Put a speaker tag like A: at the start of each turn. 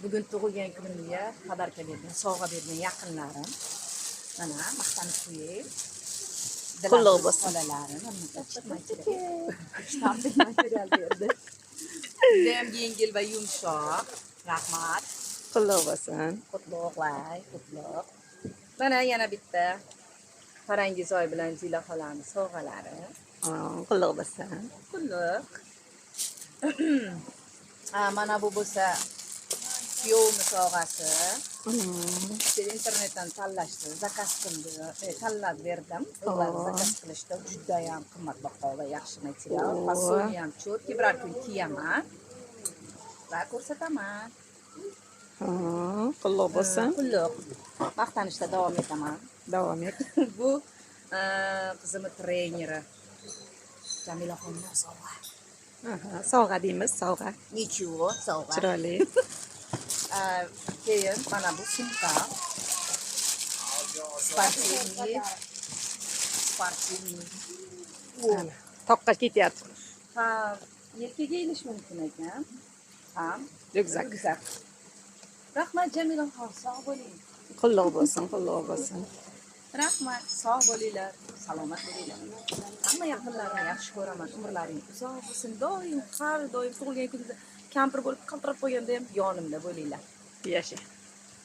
A: Bugun tug'ilgan kunimga podarka bergan, sovg'a bergan yaqinlarim. Mana maqtanib qo'ying.
B: Qutlug' bo'lsin.
A: Bolalarim, shtablik material berdi. Judayam yengil va yumshoq. Rahmat.
B: Qutlug' bo'lsin.
A: Qutlug'lar, qutlug'. Mana yana bitta Farangiz oy bilan Zila xolamiz sovg'alari.
B: Qutlug' bo'lsin.
A: Qutlug'. Mana bu bo'lsa kuyovimiz sovg'asi. İnternetten tanlashdi, zakaz qildi, tanlab berdim. Ular zakaz qilishdi. Judayam qimmatbaho va yaxshi material. Fasoni ham cho'tki, biror kun kiyaman va ko'rsataman.
B: Qutlug' bo'lsin.
A: Qulluq. Maqtanishda davom etaman.
B: Davom et.
A: Bu qizimni treneri Jamilaxonning sovg'a.
B: Sovg'a deymiz, sovg'a.
A: Nichего, sovg'a.
B: Chiroyli.
A: Keyin mana bu sumka. Sportivniy.
B: Toqqa ketyapti.
A: Ha, yelkaga ilish mumkin ekan. Ham
B: Ryukzak.
A: Rahmat Jamilaxon, sog' bo'ling.
B: Qutlug' bo'lsin, qutlug' bo'lsin.
A: Rahmat, sog' bo'linglar, salomat bo'linglar. Hamma yaqinlarimni yaxshi ko'raman. Umrlaring uzoq bo'lsin. Doim, har doim tug'ilgan kuningizda kampir bo'lib qaltirab qo'yganda ham yonimda bo'linglar.
B: Yasha.